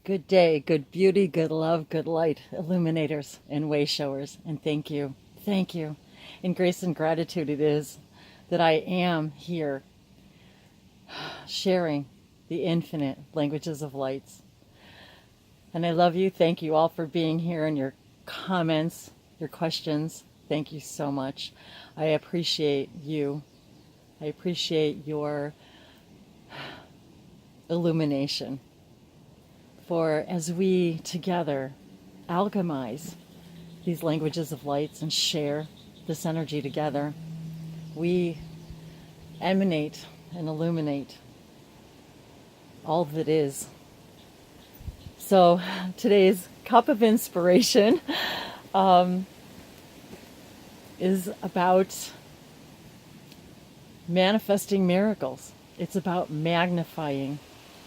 Good day, good beauty, good love, good light, illuminators and way showers. And thank you. Thank you. In grace and gratitude it is that I am here sharing the infinite languages of lights. And I love you. Thank you all for being here and your comments, your questions. Thank you so much. I appreciate you. I appreciate your illumination. For as we together alchemize these languages of lights and share this energy together, we emanate and illuminate all that is. So today's cup of inspiration is about manifesting miracles. It's about magnifying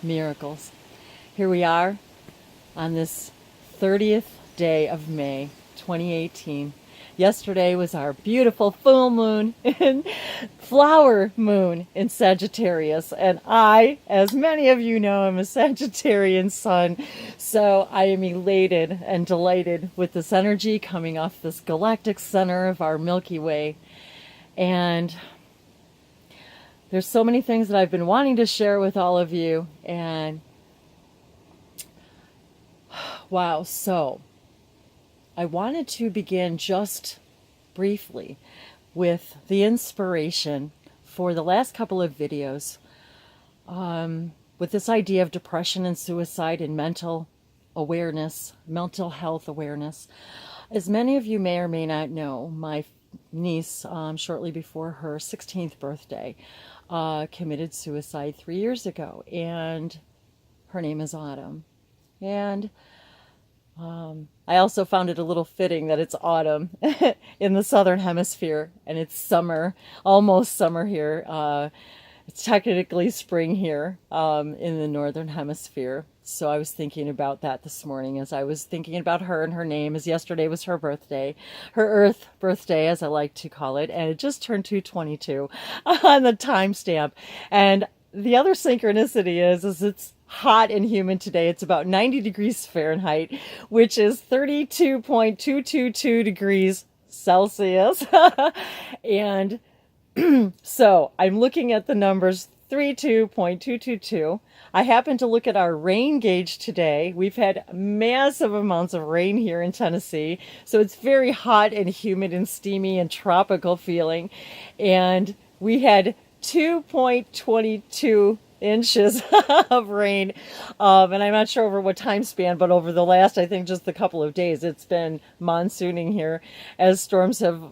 miracles. Here we are on this 30th day of May 2018. Yesterday was our beautiful full moon and flower moon in Sagittarius. And I, as many of you know, am a Sagittarian sun. So I am elated and delighted with this energy coming off this galactic center of our Milky Way. And there's so many things that I've been wanting to share with all of you. And wow, so I wanted to begin just briefly with the inspiration for the last couple of videos with this idea of depression and suicide and mental awareness, mental health awareness. As many of you may or may not know, my niece, shortly before her 16th birthday, committed suicide 3 years ago, and her name is Autumn. And I also found it a little fitting that it's autumn in the southern hemisphere and it's summer, almost summer here. It's technically spring here in the northern hemisphere. So I was thinking about that this morning as I was thinking about her and her name, as yesterday was her birthday, her Earth birthday, as I like to call it, and it just turned 222 on the timestamp. And the other synchronicity is it's hot and humid today. It's about 90 degrees Fahrenheit, which is 32.222 degrees Celsius. And so I'm looking at the numbers 32.222. I happened to look at our rain gauge today. We've had massive amounts of rain here in Tennessee. So it's very hot and humid and steamy and tropical feeling. And we had 2.22 inches of rain, and I'm not sure over what time span, but over the last, I think, just a couple of days, it's been monsooning here as storms have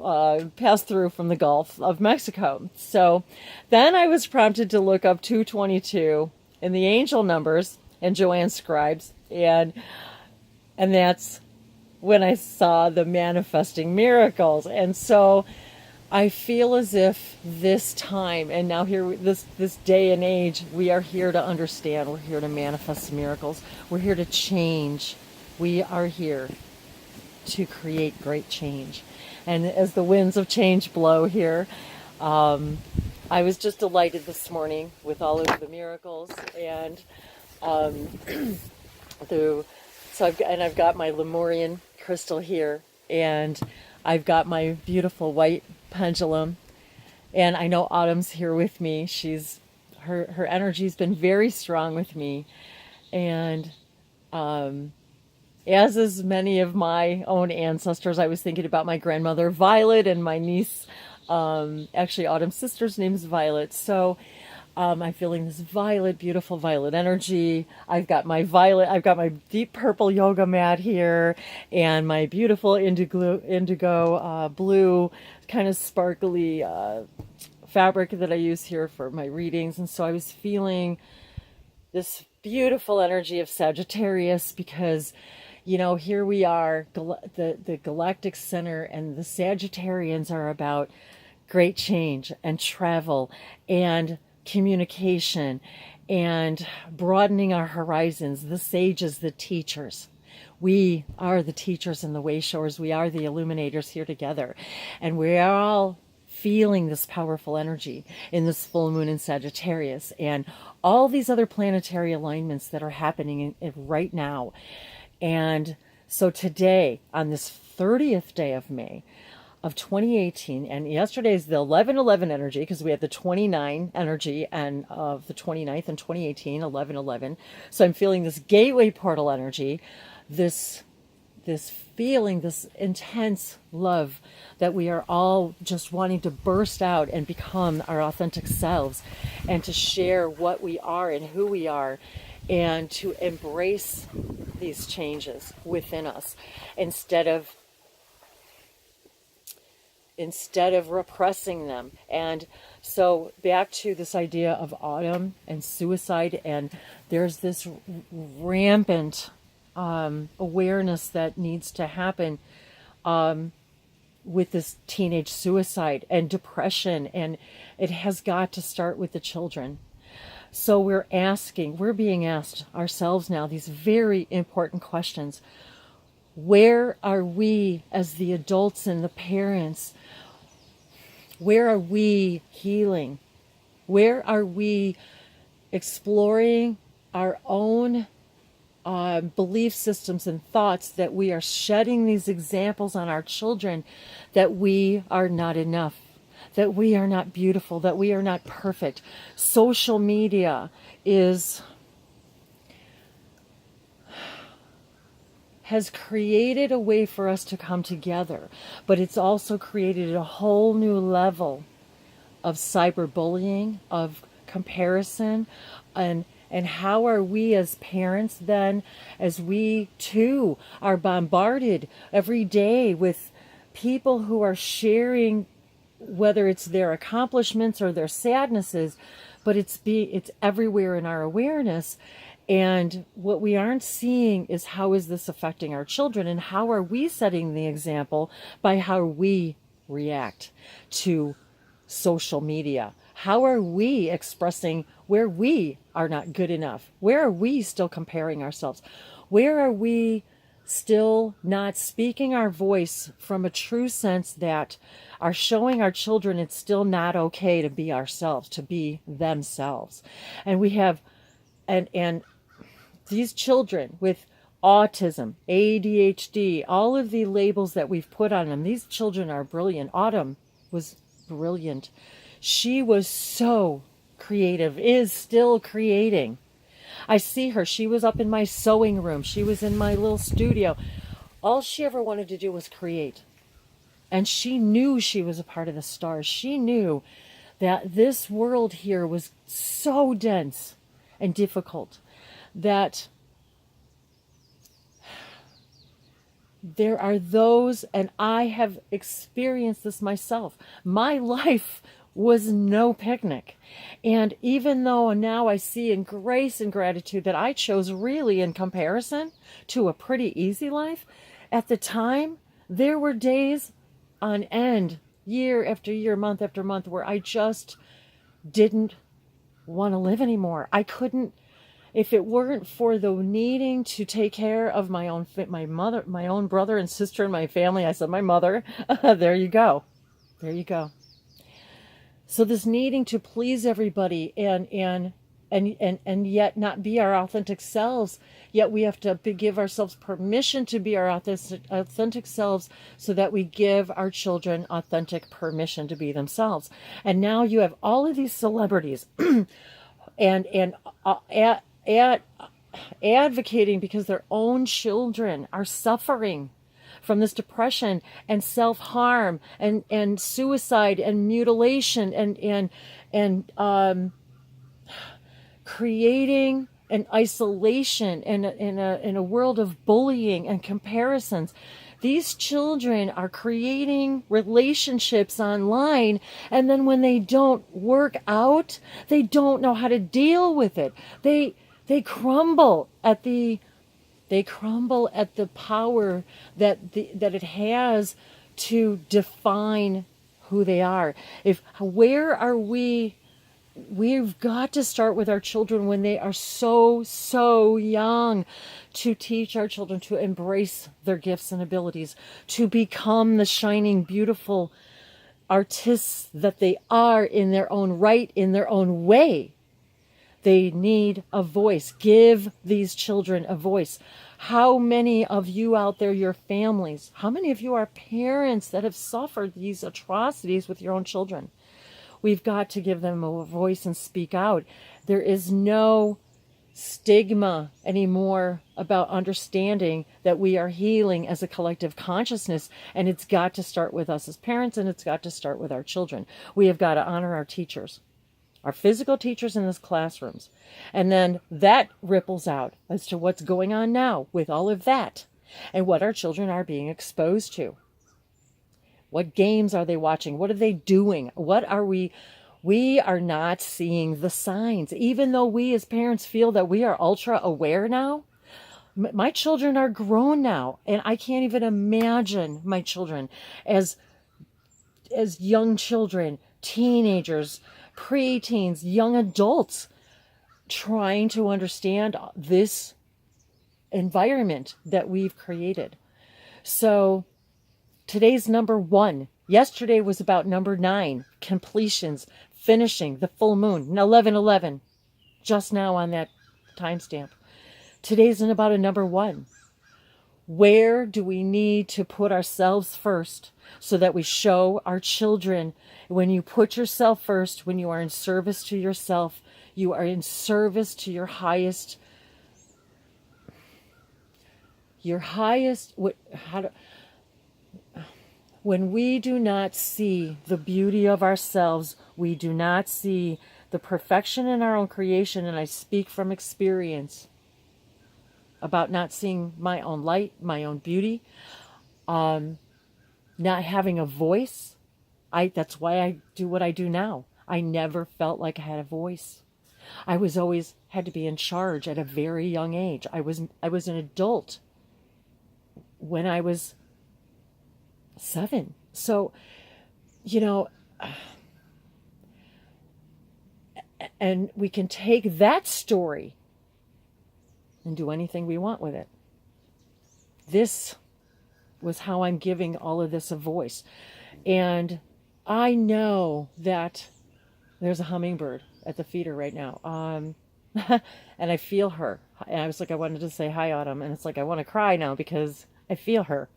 passed through from the Gulf of Mexico. So then I was prompted to look up 222 in the angel numbers and Joanne Scribes, and that's when I saw the manifesting miracles. And so I feel as if this time, and now here, this day and age, we are here to understand. We're here to manifest miracles. We're here to change. We are here to create great change. And as the winds of change blow here, I was just delighted this morning with all of the miracles. And I've got my Lemurian crystal here, and I've got my beautiful white pendulum, and I know Autumn's here with me. Her energy's been very strong with me, and as is many of my own ancestors. I was thinking about my grandmother Violet and my niece, actually Autumn's sister's name's Violet. So I'm feeling this violet, beautiful violet energy. I've got my deep purple yoga mat here, and my beautiful indigo blue, kind of sparkly fabric that I use here for my readings. And so I was feeling this beautiful energy of Sagittarius because, you know, here we are, the Galactic Center, and the Sagittarians are about great change and travel and communication and broadening our horizons. The sages, the teachers. We are the teachers and the way showers. We are the illuminators here together. And we are all feeling this powerful energy in this full moon in Sagittarius and all these other planetary alignments that are happening right now. And so today, on this 30th day of May of 2018, and yesterday is the 11/11 energy, because we had the 29 energy and of the 29th in 2018, 11/11. So I'm feeling this gateway portal energy, this feeling, this intense love that we are all just wanting to burst out and become our authentic selves and to share what we are and who we are and to embrace these changes within us instead of repressing them. And so back to this idea of autumn and suicide, and there's this rampant awareness that needs to happen with this teenage suicide and depression, and it has got to start with the children. So we're being asked ourselves now these very important questions. Where are we as the adults and the parents? Where are we healing? Where are we exploring our own belief systems and thoughts that we are shedding these examples on our children that we are not enough, that we are not beautiful, that we are not perfect? Social media has created a way for us to come together, but it's also created a whole new level of cyberbullying, of comparison, and how are we as parents then, as we too are bombarded every day with people who are sharing, whether it's their accomplishments or their sadnesses, but it's everywhere in our awareness. And what we aren't seeing is how is this affecting our children, and how are we setting the example by how we react to social media? How are we expressing where we are not good enough? Where are we still comparing ourselves? Where are we still not speaking our voice from a true sense that are showing our children it's still not okay to be ourselves, to be themselves? And we have, and these children with autism, ADHD, all of the labels that we've put on them, these children are brilliant. Autumn was brilliant. She was so creative, is still creating. I see her. She was up in my sewing room. She was in my little studio. All she ever wanted to do was create. And she knew she was a part of the stars. She knew that this world here was so dense and difficult that there are those, and I have experienced this myself. My life was no picnic. And even though now I see in grace and gratitude that I chose really in comparison to a pretty easy life, at the time, there were days on end, year after year, month after month, where I just didn't want to live anymore. I couldn't, if it weren't for the needing to take care of my mother, my own brother and sister and my family. I said my mother. There you go. There you go. So this needing to please everybody and yet not be our authentic selves, yet we have to give ourselves permission to be our authentic selves so that we give our children authentic permission to be themselves. And now you have all of these celebrities and advocating because their own children are suffering from this depression and self-harm and suicide and mutilation and creating an isolation in a world of bullying and comparisons. These children are creating relationships online, and then when they don't work out, they don't know how to deal with it. They crumble at the power that it has to define who they are. Where are we? We've got to start with our children when they are so young, to teach our children to embrace their gifts and abilities, to become the shining, beautiful artists that they are in their own right, in their own way. They need a voice. Give these children a voice. How many of you out there, your families, how many of you are parents that have suffered these atrocities with your own children? We've got to give them a voice and speak out. There is no stigma anymore about understanding that we are healing as a collective consciousness, and it's got to start with us as parents, and it's got to start with our children. We have got to honor our teachers, our physical teachers in these classrooms, and then that ripples out as to what's going on now with all of that and what our children are being exposed to. What games are they watching? What are they doing? What are we are not seeing the signs, even though we as parents feel that we are ultra aware now. My children are grown now, and I can't even imagine my children as young children, teenagers, pre-teens, young adults, trying to understand this environment that we've created. So today's number 1. Yesterday was about number 9, completions, finishing, the full moon, 11/11, just now on that timestamp. Today's about a number 1. Where do we need to put ourselves first so that we show our children? When you put yourself first, when you are in service to yourself, you are in service to your highest, when we do not see the beauty of ourselves, we do not see the perfection in our own creation, and I speak from experience about not seeing my own light, my own beauty, not having a voice. That's why I do what I do now. I never felt like I had a voice. I was always had to be in charge at a very young age. I was an adult when I was 7. So, and we can take that story and do anything we want with it. This was how I'm giving all of this a voice. And I know that there's a hummingbird at the feeder right now. And I feel her. And I was like, I wanted to say hi, Autumn. And it's like, I want to cry now because I feel her.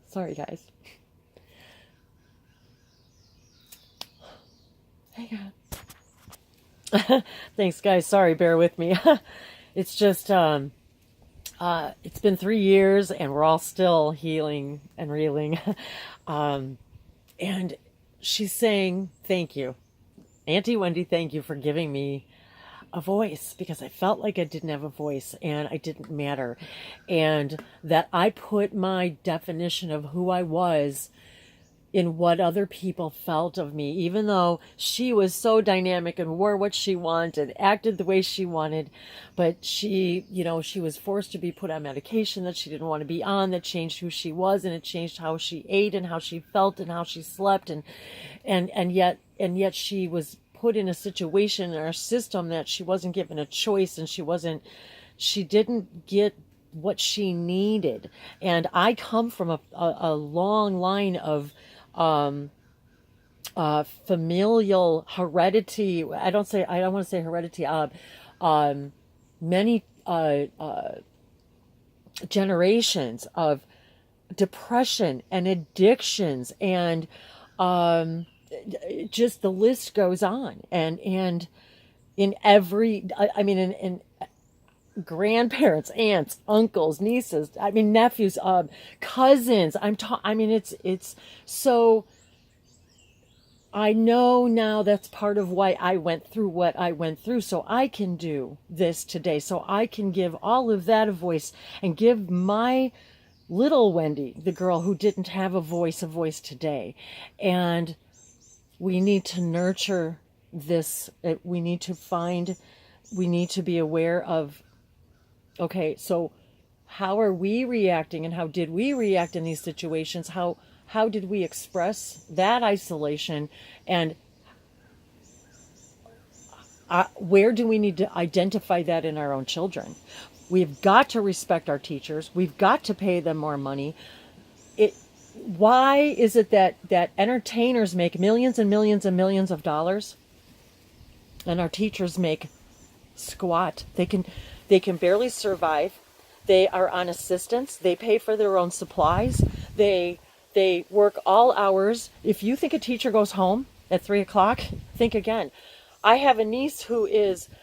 Sorry, guys. Hang on. Thanks, guys. Sorry, bear with me. It's just, it's been 3 years and we're all still healing and reeling. And she's saying, thank you. Auntie Wendy, thank you for giving me a voice, because I felt like I didn't have a voice and I didn't matter. And that I put my definition of who I was in what other people felt of me, even though she was so dynamic and wore what she wanted, acted the way she wanted. But she, she was forced to be put on medication that she didn't want to be on, that changed who she was, and it changed how she ate and how she felt and how she slept. And yet she was put in a situation in our system that she wasn't given a choice, and she didn't get what she needed. And I come from a long line of familial heredity. I don't want to say heredity. Many generations of depression and addictions, and just the list goes on. And in every, in grandparents, aunts, uncles, nieces, nephews, cousins. It's so, I know now that's part of why I went through what I went through, so I can do this today, so I can give all of that a voice, and give my little Wendy, the girl who didn't have a voice today. And we need to nurture this. We need to be aware of, okay, so how are we reacting, and how did we react in these situations? How did we express that isolation, and where do we need to identify that in our own children? We've got to respect our teachers. We've got to pay them more money. Why is it that entertainers make millions and millions and millions of dollars and our teachers make squat? They can barely survive. They are on assistance. They pay for their own supplies. They work all hours. If you think a teacher goes home at 3 o'clock, think again. I have a niece who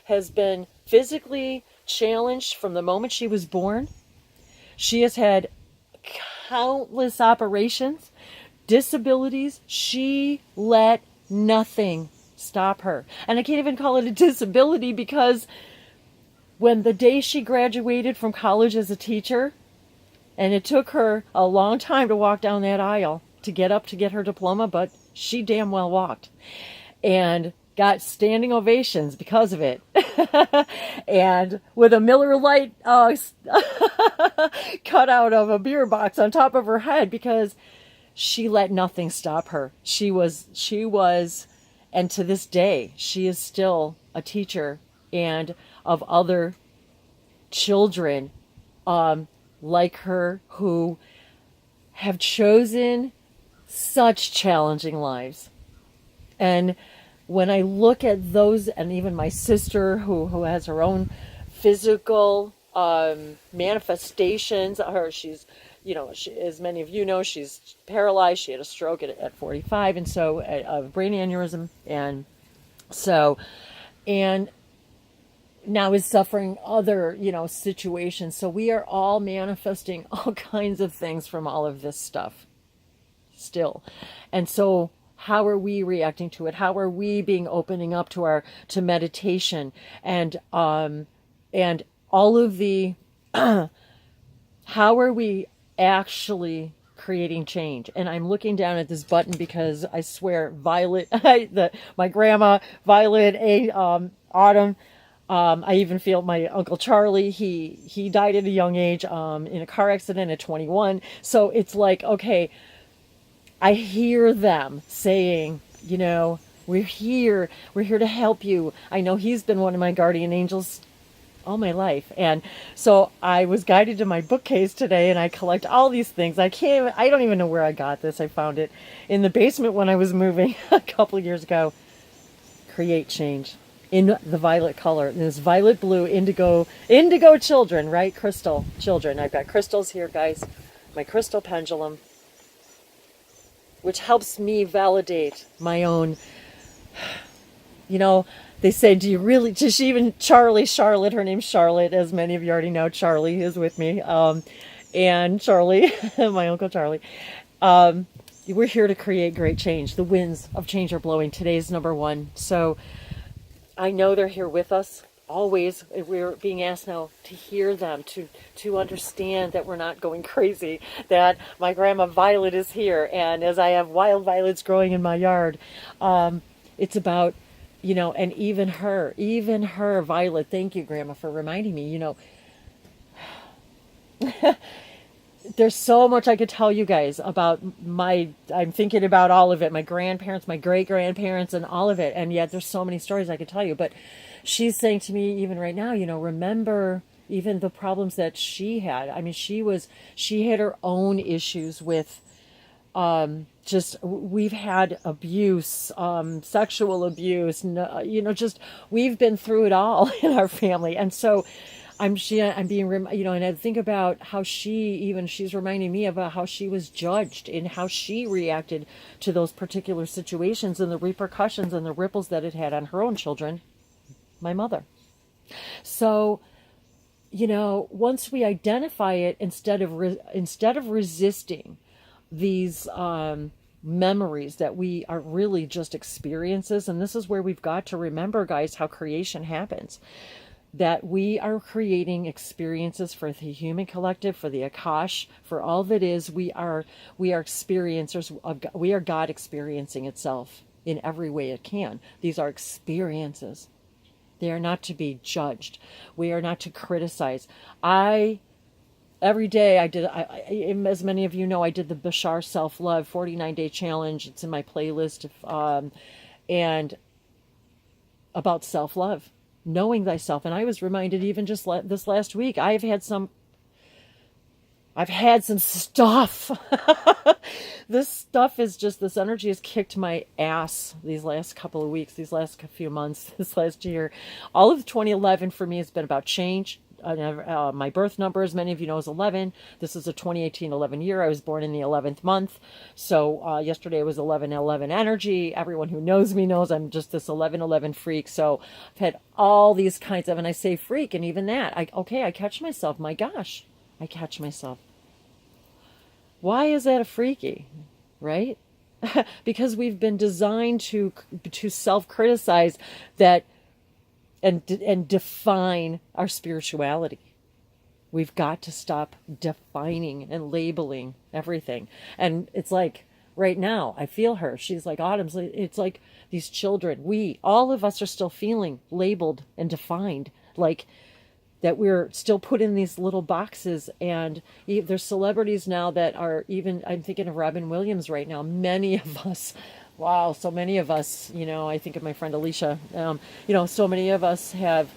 has been physically challenged from the moment she was born. She has had countless operations, disabilities. She let nothing stop her. And I can't even call it a disability, because when the day she graduated from college as a teacher, and it took her a long time to walk down that aisle to get up to get her diploma, but she damn well walked and got standing ovations because of it. And with a Miller Lite cut out of a beer box on top of her head, because she let nothing stop her. She was, and to this day, she is still a teacher and of other children like her who have chosen such challenging lives. And when I look at those, and even my sister who has her own physical manifestations, she's, as many of you know, she's paralyzed. She had a stroke at 45, and so a brain aneurysm, and now is suffering other, situations. So we are all manifesting all kinds of things from all of this stuff still. And so how are we reacting to it? How are we opening up to meditation and all of the, how are we actually creating change? And I'm looking down at this button because I swear, Violet, my grandma, Violet, Autumn, I even feel my Uncle Charlie, he died at a young age in a car accident at 21. So it's like, okay, I hear them saying, we're here to help you. I know he's been one of my guardian angels all my life. And so I was guided to my bookcase today, and I collect all these things. I don't even know where I got this. I found it in the basement when I was moving a couple of years ago. Create change in the violet color. This violet blue indigo children, right? Crystal children. I've got crystals here, guys. My crystal pendulum, which helps me validate my own, they say, do you really, just even Charlotte, her name's Charlotte, as many of you already know, Charlie is with me, and Charlie, my Uncle Charlie, we're here to create great change. The winds of change are blowing. Today's number 1. So I know they're here with us always. We're being asked now to hear them, to understand that we're not going crazy, that my grandma Violet is here, and as I have wild violets growing in my yard, it's about, and even her, Violet, thank you, Grandma, for reminding me, there's so much I could tell you guys about I'm thinking about all of it, my grandparents, my great-grandparents, and all of it, and yet there's so many stories I could tell you. But she's saying to me even right now, remember even the problems that she had. I mean, she had her own issues with, we've had abuse, sexual abuse, we've been through it all in our family. And so I'm being, and I think about how she's reminding me about how she was judged and how she reacted to those particular situations and the repercussions and the ripples that it had on her own children, my mother. So, once we identify it, instead of resisting these memories that we are really just experiences, and this is where we've got to remember, guys, how creation happens. That we are creating experiences for the human collective, for the Akash, for all that is. We are experiencers of, we are God experiencing itself in every way it can. These are experiences. They are not to be judged. We are not to criticize. Every day as many of you know, I did the Bashar Self-Love 49-day challenge. It's in my playlist, and about self-love. knowing thyself. And I was reminded even just this last week, I've had some stuff. This stuff is just, this energy has kicked my ass these last couple of weeks, these last few months, this last year. All of 2011 for me has been about change. My birth number, as many of you know, is 11. This is a 2018 11 year. I was born in the 11th month. So yesterday was 11/11 energy. Everyone who knows me knows I'm just this 11/11 freak. So I've had all these kinds of, and I say freak, and even that, I catch myself. My gosh, I catch myself. Why is that a freaky, right? Because we've been designed to self-criticize that and define our spirituality. We've got to stop defining and labeling everything. And it's like right now, I feel her. She's like, Autumn's, it's like these children, all of us are still feeling labeled and defined, like that we're still put in these little boxes. And there's celebrities now that are even, I'm thinking of Robin Williams right now. Many of us, wow, so many of us, I think of my friend Alicia, so many of us have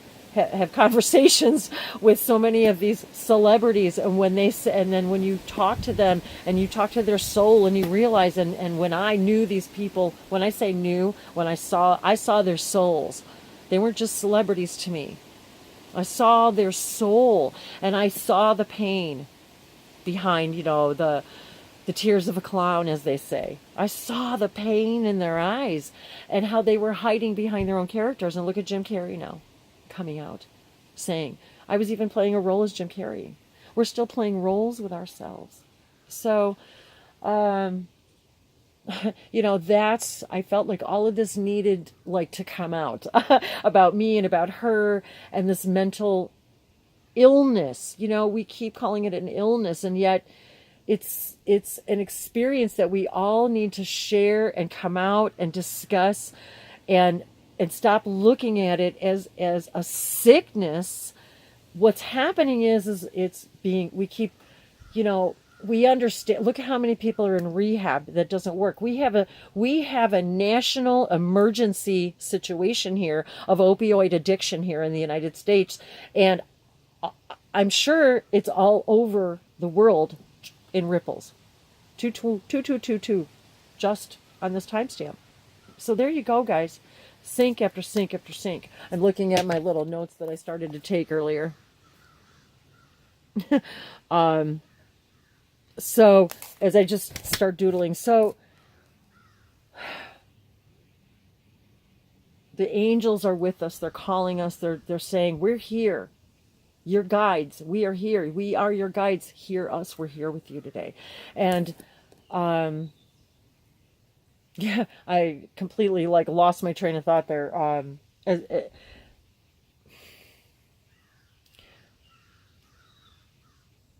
conversations with so many of these celebrities, and when they say, and then when you talk to them and you talk to their soul and you realize, and when I knew these people, when I say knew, when I saw their souls, they weren't just celebrities to me. I saw their soul, and I saw the pain behind, the tears of a clown, as they say. I saw the pain in their eyes and how they were hiding behind their own characters. And look at Jim Carrey now, coming out, saying, I was even playing a role as Jim Carrey. We're still playing roles with ourselves. So, I felt like all of this needed to come out about me and about her and this mental illness. We keep calling it an illness, and yet it's an experience that we all need to share and come out and discuss and stop looking at it as a sickness. What's happening is it's being, we understand. Look at how many people are in rehab that doesn't work. We have a national emergency situation here of opioid addiction here in the United States, and I'm sure it's all over the world in ripples. 2222, just on this timestamp. So there you go, guys. Sink after sink after sink. I'm looking at my little notes that I started to take earlier. So as I just start doodling, so the angels are with us. They're calling us. They're saying, we're here. Your guides. We are here. We are your guides. Hear us. We're here with you today. And yeah, I completely lost my train of thought there.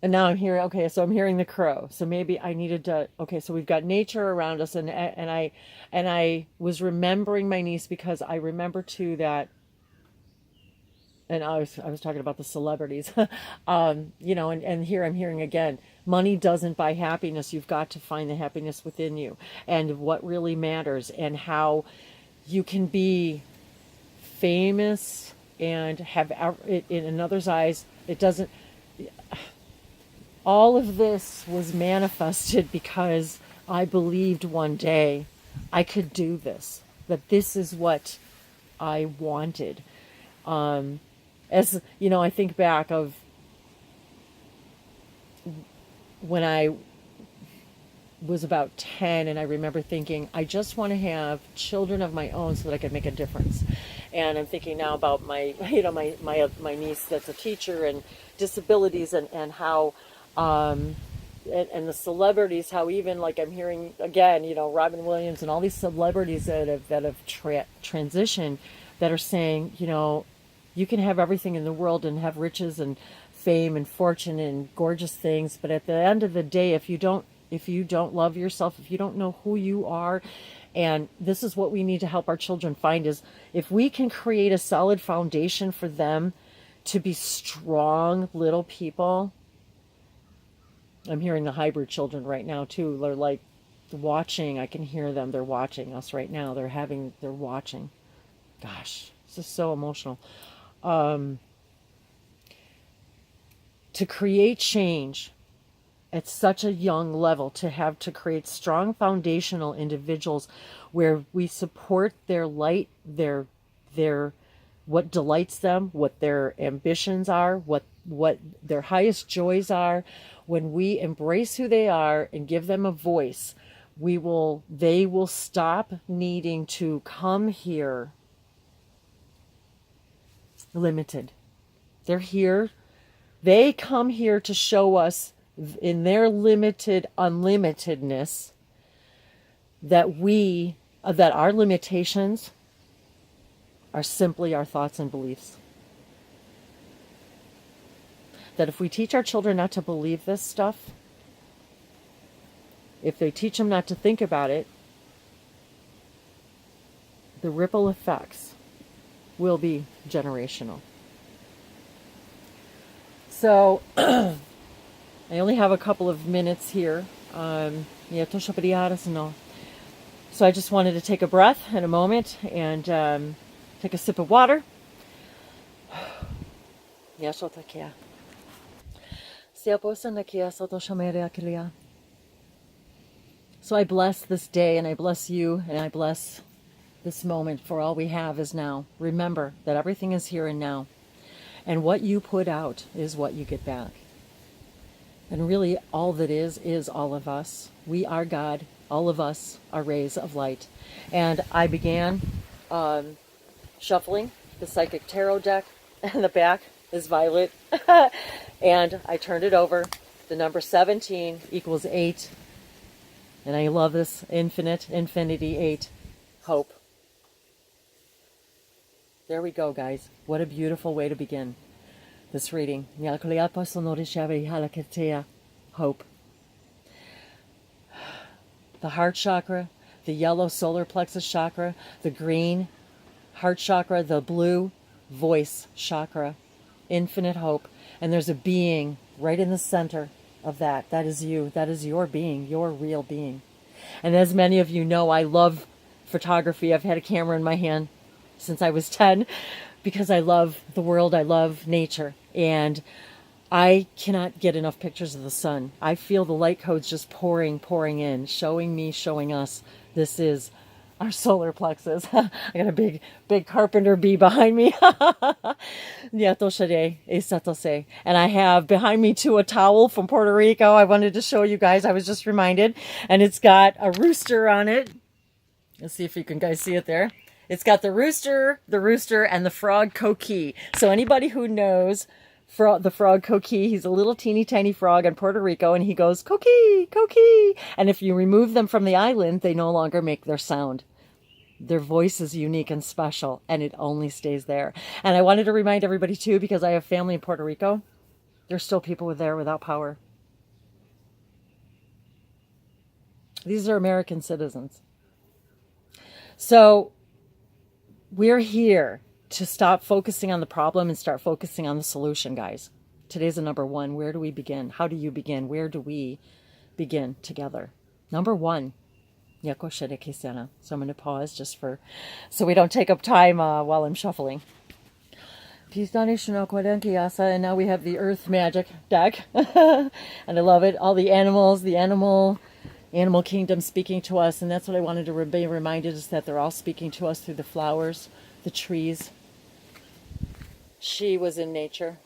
And now I'm hearing, okay, so I'm hearing the crow. So maybe I needed to, okay, so we've got nature around us, and I was remembering my niece, because I remember too that, and I was talking about the celebrities, and here I'm hearing again, money doesn't buy happiness. You've got to find the happiness within you, and what really matters, and how you can be famous and have it in another's eyes. It doesn't. All of this was manifested because I believed one day I could do this, that this is what I wanted. As I think back of when I was about 10, and I remember thinking, I just want to have children of my own so that I could make a difference. And I'm thinking now about my niece that's a teacher, and disabilities, and how and the celebrities, how even I'm hearing again, Robin Williams and all these celebrities that have transitioned, that are saying, you can have everything in the world and have riches and fame and fortune and gorgeous things, but at the end of the day, if you don't love yourself, if you don't know who you are, and this is what we need to help our children find, is if we can create a solid foundation for them to be strong little people. I'm hearing the hybrid children right now too. They're watching. I can hear them. They're watching us right now. They're watching. gosh, this is so emotional. To create change at such a young level, to create strong foundational individuals where we support their light, their what delights them, what their ambitions are, what their highest joys are. When we embrace who they are and give them a voice, they will stop needing to come here limited. They're here. They come here to show us in their limited unlimitedness that our limitations are simply our thoughts and beliefs. That if we teach our children not to believe this stuff, if they teach them not to think about it, the ripple effects will be generational. So, I only have a couple of minutes here. So I just wanted to take a breath in a moment and take a sip of water. So I bless this day, and I bless you, and I bless this moment, for all we have is now. Remember that everything is here and now. And what you put out is what you get back. And really all that is all of us. We are God. All of us are rays of light. And I began shuffling the Psychic Tarot deck, and the back is violet. And I turned it over. The number 17 equals 8. And I love this infinity 8, hope. There we go, guys. What a beautiful way to begin this reading. Hope. The heart chakra, the yellow solar plexus chakra, the green heart chakra, the blue voice chakra, infinite hope. And there's a being right in the center of that. That is you. That is your being, your real being. And as many of you know, I love photography. I've had a camera in my hand since I was 10 because I love the world. I love nature. And I cannot get enough pictures of the sun. I feel the light codes just pouring in, showing us this is our solar plexus. I got a big carpenter bee behind me. And I have behind me too a towel from Puerto Rico. I wanted to show you guys. I was just reminded. And it's got a rooster on it. Let's see if you can guys see it there. It's got the rooster, and the frog coqui. So anybody who knows the frog coqui, he's a little teeny tiny frog in Puerto Rico, and he goes coqui, coqui. And if you remove them from the island, they no longer make their sound. Their voice is unique and special, and it only stays there. And I wanted to remind everybody too, because I have family in Puerto Rico, there's still people there without power. These are American citizens. So we're here to stop focusing on the problem and start focusing on the solution, guys. Today's the number 1. Where do we begin? How do you begin? Where do we begin together? Number 1. So I'm going to pause just so we don't take up time while I'm shuffling. And now we have the Earth Magic deck. And I love it. All the animals, the animal kingdom speaking to us. And that's what I wanted to be reminded, is that they're all speaking to us through the flowers, the trees. She was in nature.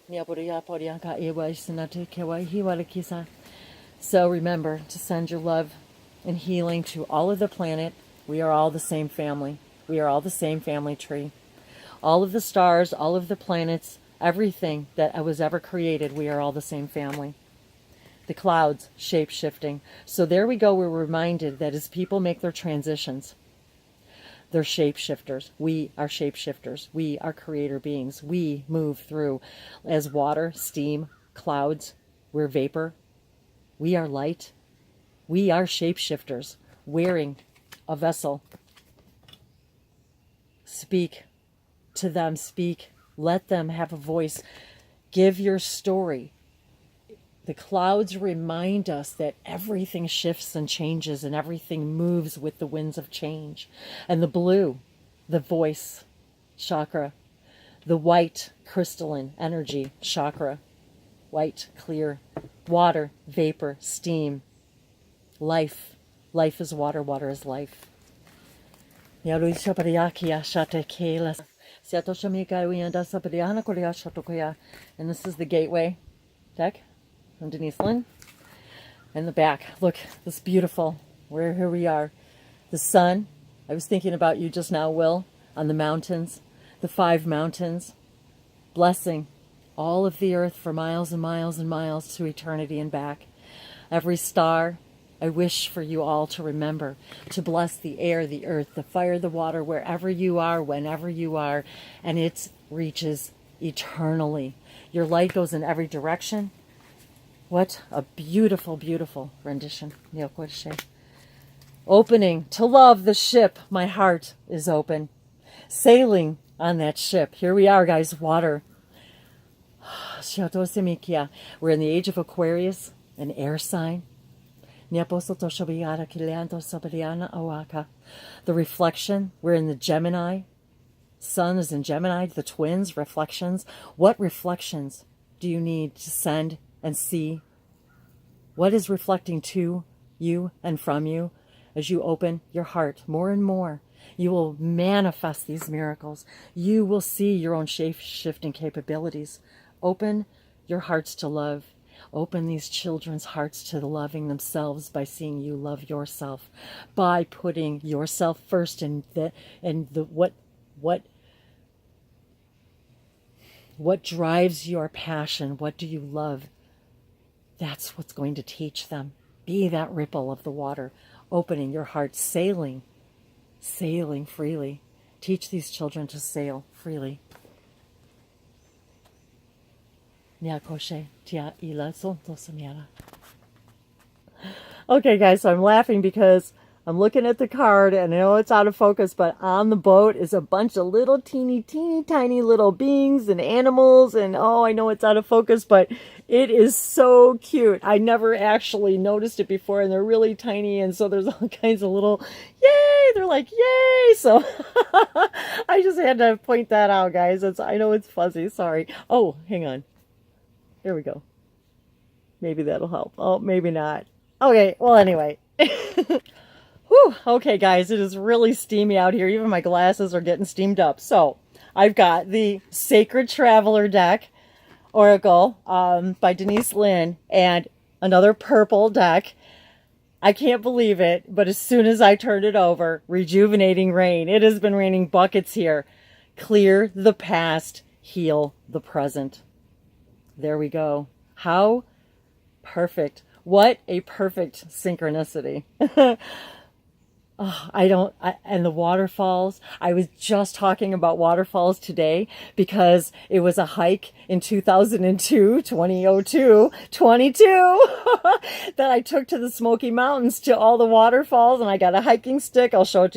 So remember to send your love and healing to all of the planet. We are all the same family. We are all the same family tree. All of the stars, all of the planets, everything that was ever created, we are all the same family. The clouds, shape-shifting. So there we go. We're reminded that as people make their transitions, they're shapeshifters. We are shapeshifters. We are creator beings. We move through as water, steam, clouds. We're vapor. We are light. We are shapeshifters wearing a vessel. Speak to them. Speak. Let them have a voice. Give your story. The clouds remind us that everything shifts and changes, and everything moves with the winds of change. And the blue, the voice, chakra, the white crystalline energy chakra, white, clear, water, vapor, steam, life. Life is water, water is life. And this is the gateway deck from Denise Lynn. And the back, look, this beautiful, here we are. The sun, I was thinking about you just now, Will, on the mountains, the 5 mountains, blessing all of the earth for miles and miles and miles to eternity and back. Every star, I wish for you all to remember to bless the air, the earth, the fire, the water, wherever you are, whenever you are, and it reaches eternally. Your light goes in every direction. What a beautiful, beautiful rendition. Opening to love the ship. My heart is open. Sailing on that ship. Here we are, guys, water. We're in the age of Aquarius, an air sign. The reflection, we're in the Gemini. Sun is in Gemini, the twins, reflections. What reflections do you need to send and see? What is reflecting to you and from you as you open your heart more and more? You will manifest these miracles. You will see your own shape-shifting capabilities. Open your hearts to love. Open these children's hearts to loving themselves by seeing you love yourself, by putting yourself first in what drives your passion. What do you love? That's what's going to teach them. Be that ripple of the water, opening your heart, sailing freely. Teach these children to sail freely. Okay, guys, so I'm laughing because I'm looking at the card and I know it's out of focus, but on the boat is a bunch of little teeny tiny little beings and animals, and oh, I know it's out of focus, but it is so cute. I never actually noticed it before, and they're really tiny, and so there's all kinds of little yay, they're like yay, so I just had to point that out, guys. I know it's fuzzy, sorry. Oh, hang on. Here we go. Maybe that'll help. Oh, maybe not. Okay, well, anyway. Whew. Okay, guys, it is really steamy out here. Even my glasses are getting steamed up. So, I've got the Sacred Traveler deck, Oracle, by Denise Lynn, and another purple deck. I can't believe it, but as soon as I turned it over, Rejuvenating Rain. It has been raining buckets here. Clear the past, heal the present. There we go. How perfect. What a perfect synchronicity. And the waterfalls. I was just talking about waterfalls today because it was a hike in 2002, that I took to the Smoky Mountains to all the waterfalls, and I got a hiking stick. I'll show it to you.